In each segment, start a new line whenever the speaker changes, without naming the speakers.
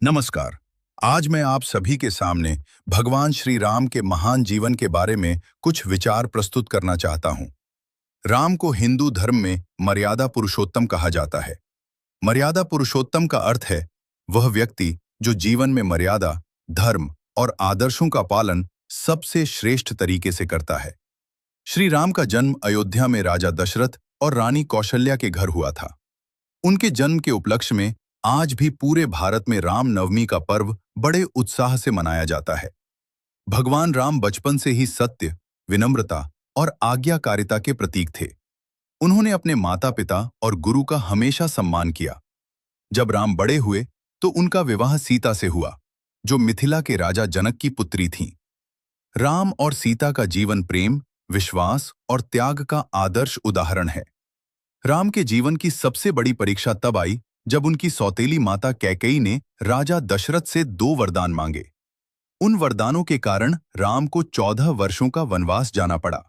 नमस्कार। आज मैं आप सभी के सामने भगवान श्री राम के महान जीवन के बारे में कुछ विचार प्रस्तुत करना चाहता हूं। राम को हिंदू धर्म में मर्यादा पुरुषोत्तम कहा जाता है। मर्यादा पुरुषोत्तम का अर्थ है वह व्यक्ति जो जीवन में मर्यादा, धर्म और आदर्शों का पालन सबसे श्रेष्ठ तरीके से करता है। श्री राम का जन्म अयोध्या में राजा दशरथ और रानी कौशल्या के घर हुआ था। उनके जन्म के उपलक्ष्य में आज भी पूरे भारत में राम नवमी का पर्व बड़े उत्साह से मनाया जाता है। भगवान राम बचपन से ही सत्य, विनम्रता और आज्ञाकारिता के प्रतीक थे। उन्होंने अपने माता-पिता और गुरु का हमेशा सम्मान किया। जब राम बड़े हुए तो उनका विवाह सीता से हुआ, जो मिथिला के राजा जनक की पुत्री थीं। राम और सीता का जीवन प्रेम, विश्वास और त्याग का आदर्श उदाहरण है। राम के जीवन की सबसे बड़ी परीक्षा तब आई जब उनकी सौतेली माता कैकेयी ने राजा दशरथ से 2 वरदान मांगे। उन वरदानों के कारण राम को 14 वर्षों का वनवास जाना पड़ा।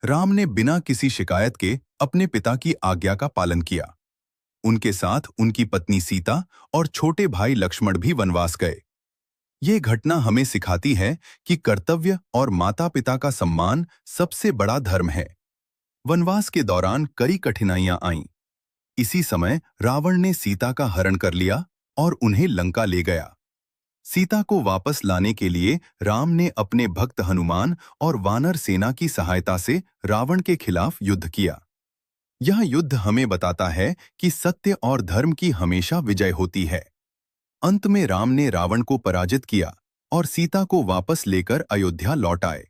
राम ने बिना किसी शिकायत के अपने पिता की आज्ञा का पालन किया। उनके साथ उनकी पत्नी सीता और छोटे भाई लक्ष्मण भी वनवास गए। ये घटना हमें सिखाती है कि कर्तव्य और माता-पिता का सम्मान सबसे बड़ा धर्म है। वनवास के दौरान कई कठिनाइयां आईं। इसी समय रावण ने सीता का हरण कर लिया और उन्हें लंका ले गया। सीता को वापस लाने के लिए राम ने अपने भक्त हनुमान और वानर सेना की सहायता से रावण के खिलाफ युद्ध किया। यह युद्ध हमें बताता है कि सत्य और धर्म की हमेशा विजय होती है। अंत में राम ने रावण को पराजित किया और सीता को वापस लेकर अयोध्या लौट आए।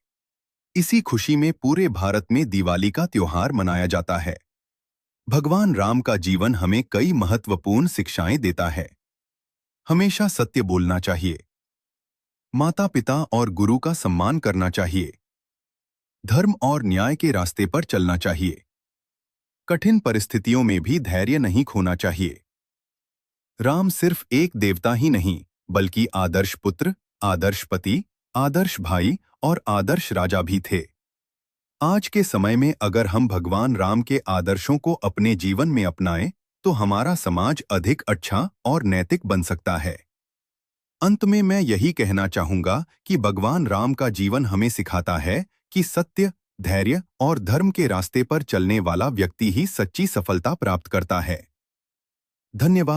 इसी खुशी में पूरे भारत में दिवाली का त्योहार मनाया जाता है। भगवान राम का जीवन हमें कई महत्वपूर्ण शिक्षाएं देता है। हमेशा सत्य बोलना चाहिए, माता-पिता और गुरु का सम्मान करना चाहिए, धर्म और न्याय के रास्ते पर चलना चाहिए, कठिन परिस्थितियों में भी धैर्य नहीं खोना चाहिए। राम सिर्फ एक देवता ही नहीं, बल्कि आदर्श पुत्र, आदर्श पति, आदर्श भाई और आदर्श राजा भी थे। आज के समय में अगर हम भगवान राम के आदर्शों को अपने जीवन में अपनाएं, तो हमारा समाज अधिक अच्छा और नैतिक बन सकता है। अंत में मैं यही कहना चाहूंगा कि भगवान राम का जीवन हमें सिखाता है कि सत्य, धैर्य और धर्म के रास्ते पर चलने वाला व्यक्ति ही सच्ची सफलता प्राप्त करता है। धन्यवाद।